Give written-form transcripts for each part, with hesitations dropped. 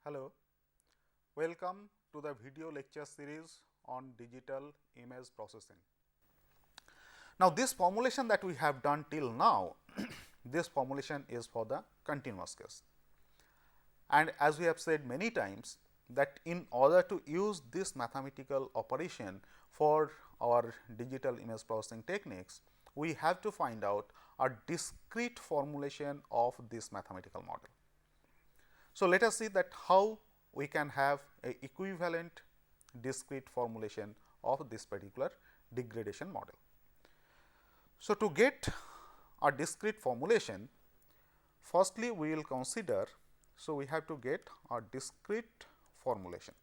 Hello, welcome to the video lecture series on digital image processing. Now, this formulation that we have done till now, this formulation is for the continuous case. And as we have said many times that in order to use this mathematical operation for our digital image processing techniques, we have to find out a discrete formulation of this mathematical model. So, let us see that how we can have a equivalent discrete formulation of this particular degradation model. So, to get a discrete formulation, firstly we will consider, so we have to get a discrete formulation.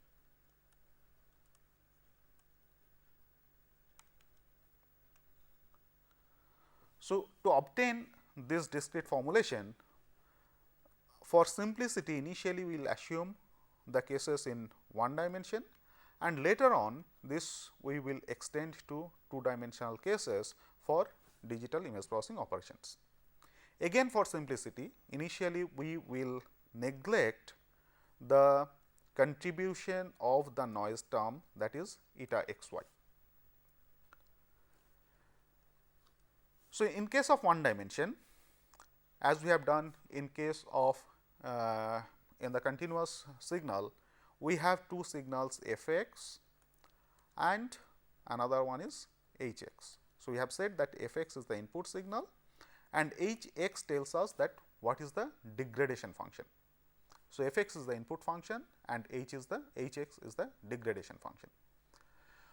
So, to obtain this discrete formulation, for simplicity initially we will assume the cases in one dimension and later on this we will extend to two dimensional cases for digital image processing operations. Again for simplicity initially we will neglect the contribution of the noise term, that is eta x y. So, in case of one dimension, as we have done in case of in the continuous signal, we have two signals f x and another one is h x. So, we have said that f x is the input signal and h x tells us that what is the degradation function. So, f x is the input function and h x is the degradation function.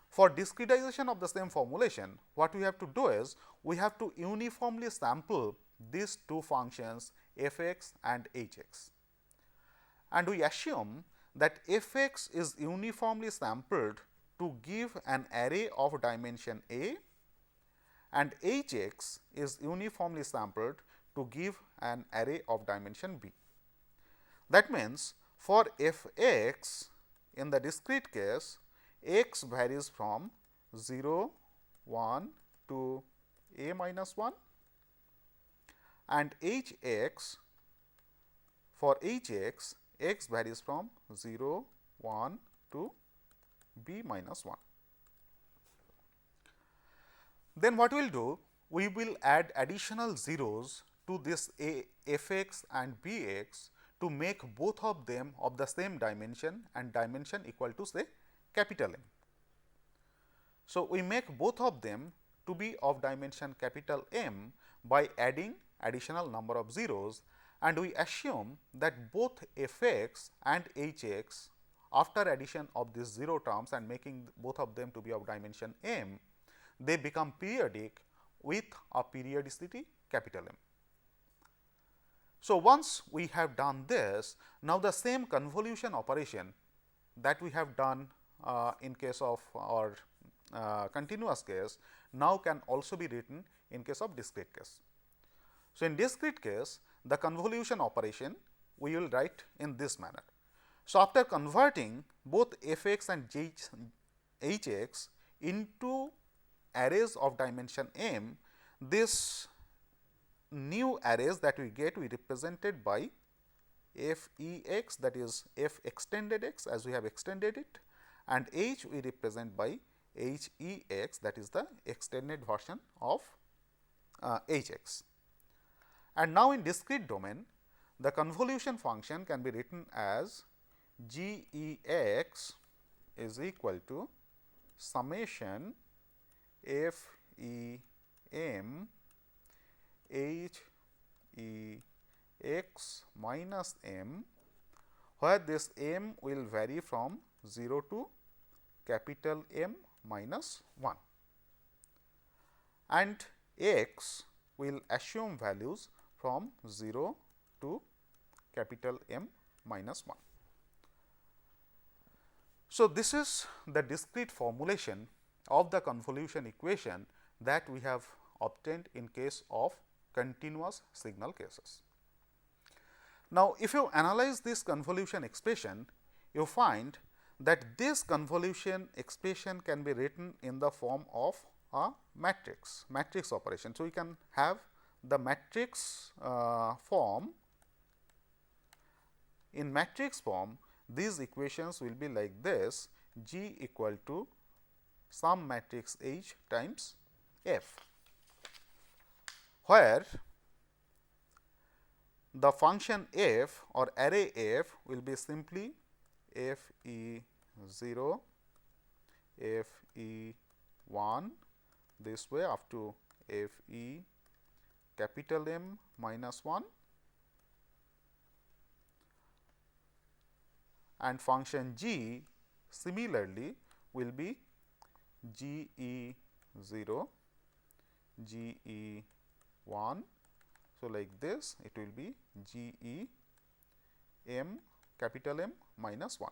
For discretization of the same formulation, what we have to do is we have to uniformly sample these two functions f x and h x, and we assume that f x is uniformly sampled to give an array of dimension A and h x is uniformly sampled to give an array of dimension B. That means, for f x in the discrete case, x varies from 0, 1 to a minus 1 and h x, for h x, x varies from 0, 1 to b minus 1. Then what we will do? We will add additional zeros to this f x and b x to make both of them of the same dimension and dimension equal to say capital M. So, we make both of them to be of dimension capital M by adding additional number of zeros, and we assume that both f x and h x, after addition of these 0 terms and making both of them to be of dimension M, they become periodic with a periodicity capital M. So, once we have done this, now the same convolution operation that we have done in case of our continuous case now can also be written in case of discrete case. So, in discrete case, the convolution operation we will write in this manner. So, after converting both f x and h x into arrays of dimension M, this new arrays that we get we represented by f e x, that is f extended x as we have extended it, and h we represent by h e x, that is the extended version of h x. And now, in discrete domain, the convolution function can be written as g e x is equal to summation f e m h e x minus m, where this m will vary from 0 to capital M minus 1, and x will assume values from 0 to capital M minus 1. So, this is the discrete formulation of the convolution equation that we have obtained in case of continuous signal cases. Now, if you analyze this convolution expression, you find that this convolution expression can be written in the form of a matrix operation. So, we can have the matrix form. In matrix form, these equations will be like this: G equal to some matrix H times F, where the function f or array f will be simply f e 0, f e 1 this way up to f e capital M minus 1, and function g similarly will be g e 0, g e 1. So, like this it will be g e m capital M minus 1.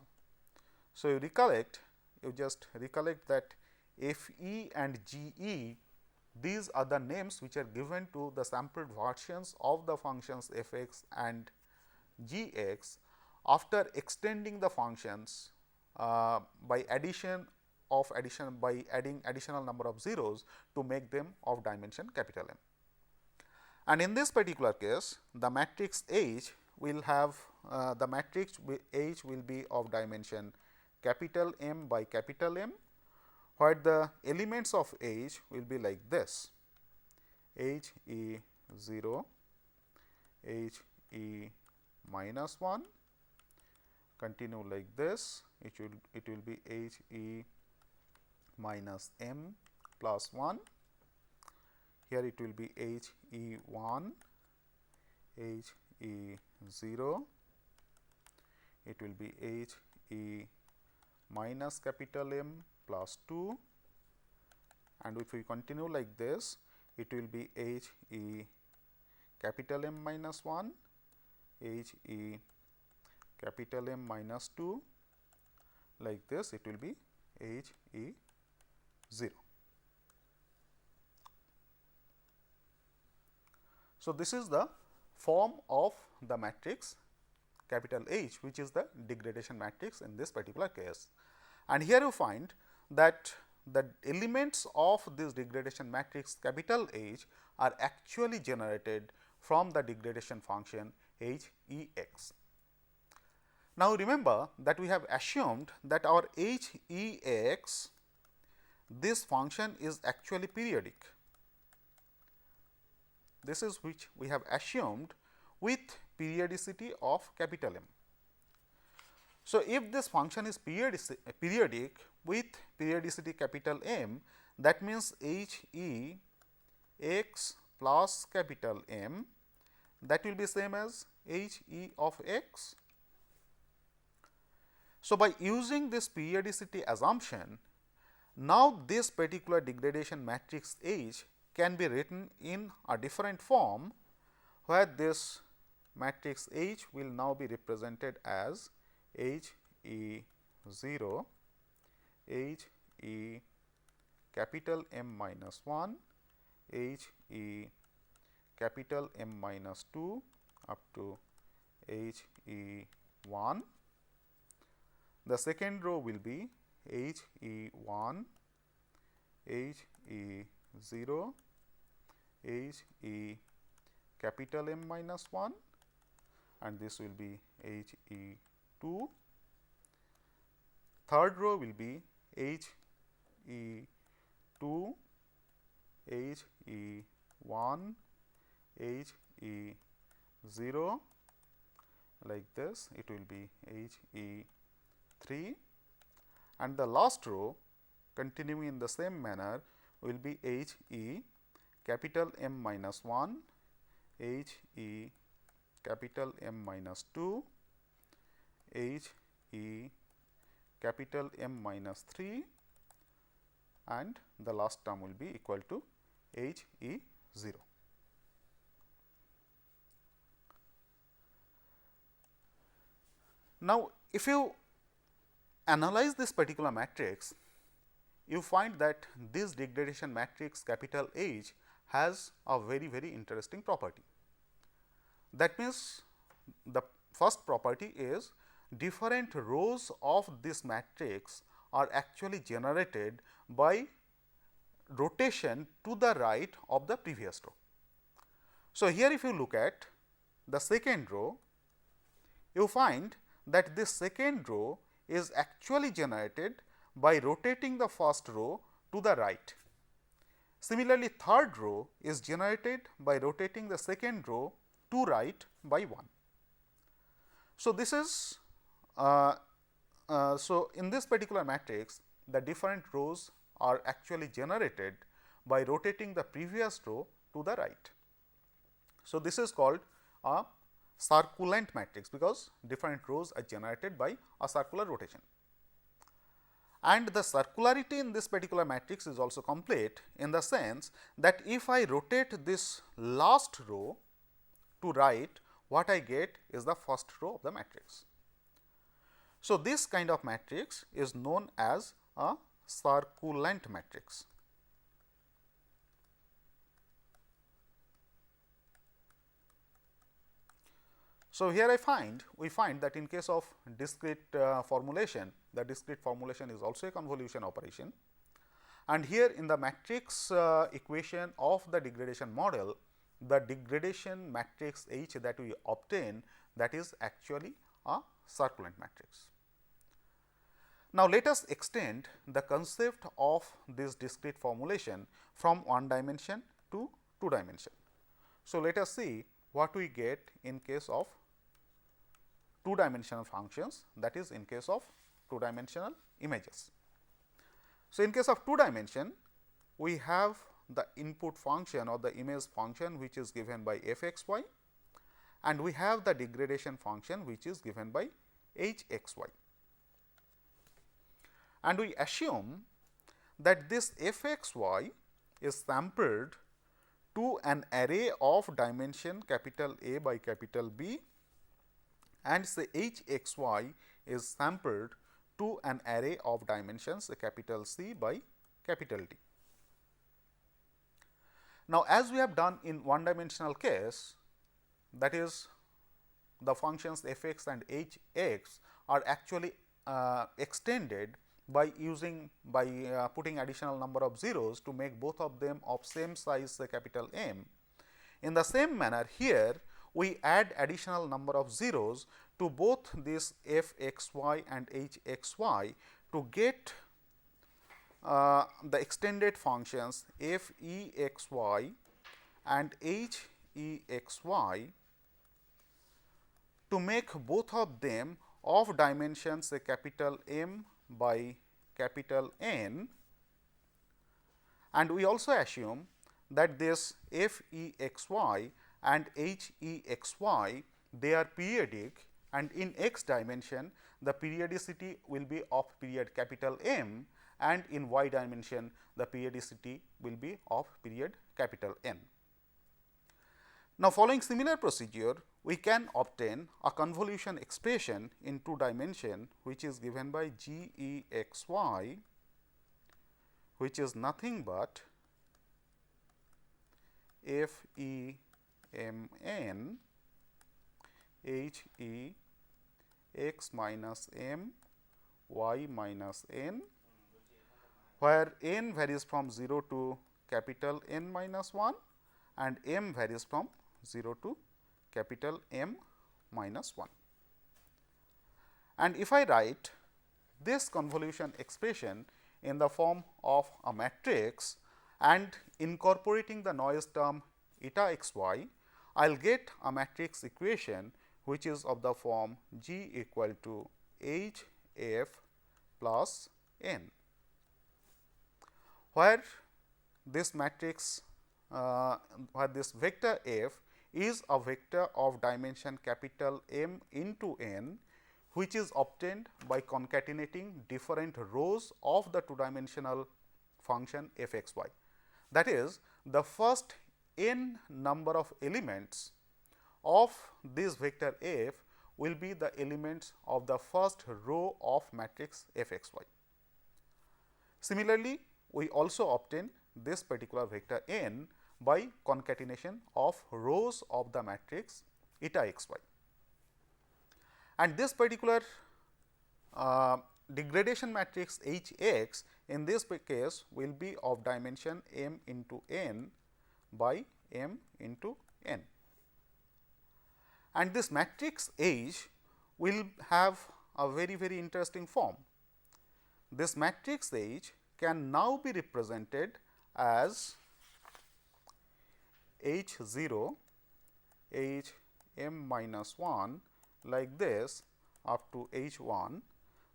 So, you just recollect that f e and g e, these are the names which are given to the sampled versions of the functions f x and g x after extending the functions by adding additional number of zeros to make them of dimension capital M. And in this particular case, the matrix H will have H will be of dimension capital M by capital M, where the elements of H will be like this: H e 0, H e minus 1, continue like this, it will be H e minus M plus 1. Here it will be H e 1, H e 0, it will be H e minus capital M plus 2, and if we continue like this, it will be H e capital M minus 1, H e capital M minus 2, like this it will be H e 0. So, this is the form of the matrix capital H, which is the degradation matrix in this particular case. And here you find that the elements of this degradation matrix capital H are actually generated from the degradation function H e x. Now, remember that we have assumed that our H e x, this function is actually periodic. This is which we have assumed with periodicity of capital M. So, if this function is periodic with periodicity capital M, that means H e x plus capital M, that will be same as H e of x. So, by using this periodicity assumption, now this particular degradation matrix H can be written in a different form, where this matrix H will now be represented as H e 0, H e capital M minus 1, H e capital M minus 2 up to H e 1. The second row will be H e 1, H e 0, H e capital M minus 1, and this will be H e 2. Third row will be H e 2, H e 1, H e 0, like this it will be H e 3, and the last row continuing in the same manner will be H e capital M minus 1, H e capital M minus 2, H e capital M minus 3, and the last term will be equal to H e 0. Now, if you analyze this particular matrix, you find that this degradation matrix capital H has a very interesting property. That means, the first property is different rows of this matrix are actually generated by rotation to the right of the previous row. So, here if you look at the second row, you find that this second row is actually generated by rotating the first row to the right. Similarly, third row is generated by rotating the second row to right by 1. So, this is so in this particular matrix, the different rows are actually generated by rotating the previous row to the right. So, this is called a circulant matrix, because different rows are generated by a circular rotation. And the circularity in this particular matrix is also complete in the sense that if I rotate this last row to right, what I get is the first row of the matrix. So, this kind of matrix is known as a circulant matrix. So, here we find that in case of discrete formulation, the discrete formulation is also a convolution operation, and here in the matrix equation of the degradation model, the degradation matrix H that we obtain, that is actually a circulant matrix. Now, let us extend the concept of this discrete formulation from one dimension to two dimension. So, let us see what we get in case of two dimensional functions, that is in case of two dimensional images. So, in case of two dimension, we have the input function or the image function which is given by f x y, and we have the degradation function which is given by h x y. And we assume that this f x y is sampled to an array of dimension capital A by capital B, and say h x y is sampled to an array of dimensions capital C by capital D. Now, as we have done in one dimensional case, that is the functions f x and h x are actually extended by putting additional number of zeros to make both of them of same size, say capital M. In the same manner, here we add additional number of zeros to both this f x y and h x y to get the extended functions f e x y and h e x y to make both of them of dimensions, say capital M by capital N, and we also assume that this f e x y and h e x y, they are periodic, and in x dimension the periodicity will be of period capital M, and in y dimension the periodicity will be of period capital N. Now, following similar procedure, we can obtain a convolution expression in two dimension which is given by g e x y, which is nothing but f e m n h e x minus m y minus n, where n varies from 0 to capital N minus 1 and m varies from 0 to capital M minus 1. And if I write this convolution expression in the form of a matrix and incorporating the noise term eta x y, I will get a matrix equation which is of the form G equal to H f plus n, where this matrix where this vector f is a vector of dimension capital M into n, which is obtained by concatenating different rows of the two dimensional function f x y. That is, the first n number of elements of this vector f will be the elements of the first row of matrix f x y. Similarly, we also obtain this particular vector n by concatenation of rows of the matrix eta x y. And this particular degradation matrix H x in this case will be of dimension m into n by m into n. And this matrix H will have a very interesting form. This matrix H can now be represented as H 0, H m minus 1 like this up to H 1.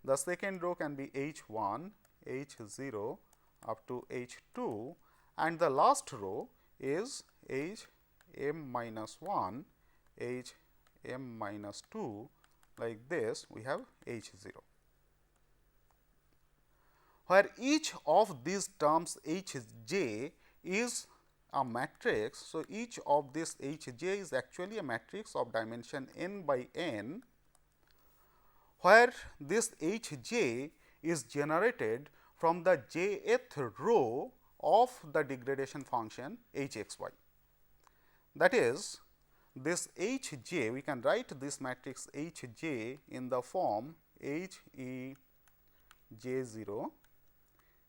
The second row can be H 1, H 0 up to H 2, and the last row is H m minus 1, H m minus 2 like this, we have H 0. Where each of these terms H j is a matrix. So, each of this H j is actually a matrix of dimension n by n, where this H j is generated from the jth row of the degradation function h x y. That is, this H j, we can write this matrix H j in the form H e j 0,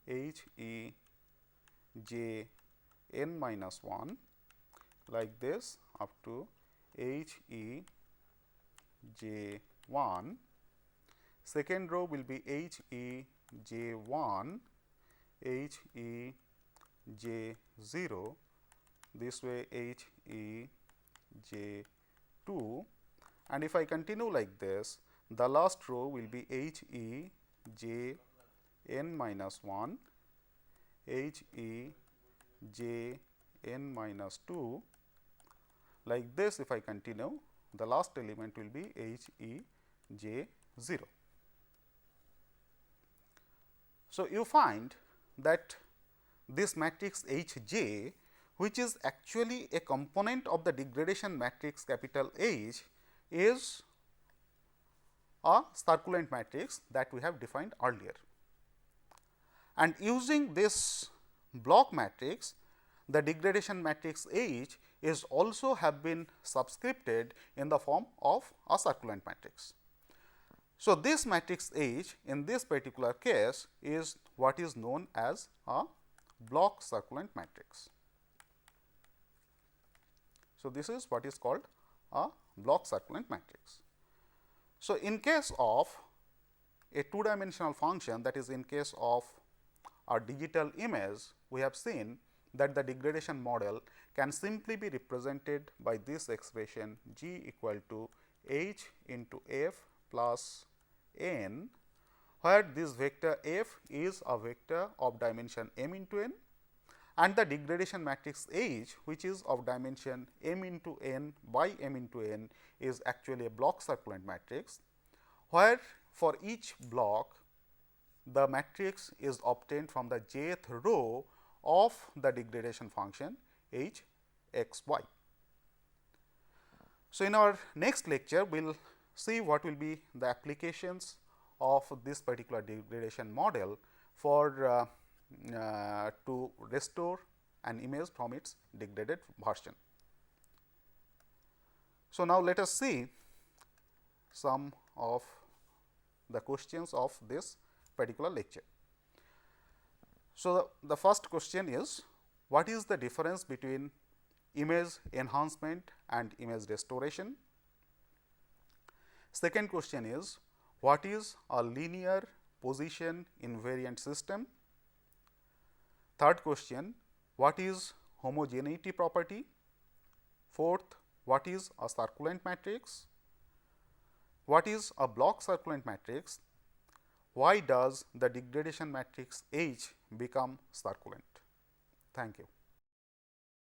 H e j n minus 1 like this up to H e j 1. Second row will be H e j 1, H e j 0, this way H e j 2, and if I continue like this, the last row will be H e j n minus 1, H e j n minus 2 like this. If I continue, the last element will be H e j 0. So, you find that this matrix H j, which is actually a component of the degradation matrix capital H, is a circulant matrix that we have defined earlier. And using this block matrix, the degradation matrix H is also have been subscripted in the form of a circulant matrix. So, this matrix H in this particular case is what is known as a block circulant matrix. So, this is what is called a block circulant matrix. So, in case of a two dimensional function, that is in case of a digital image, we have seen that the degradation model can simply be represented by this expression G equal to H into F plus n, where this vector F is a vector of dimension m into n, and the degradation matrix H, which is of dimension m into n by m into n, is actually a block circulant matrix, where for each block the matrix is obtained from the jth row of the degradation function h x y. So, in our next lecture, we will see what will be the applications of this particular degradation model for to restore an image from its degraded version. So, now let us see some of the questions of this particular lecture. So, the first question is, what is the difference between image enhancement and image restoration? Second question is, what is a linear position invariant system? Third question, what is homogeneity property? Fourth, what is a circulant matrix? What is a block circulant matrix? Why does the degradation matrix H become circulant? Thank you.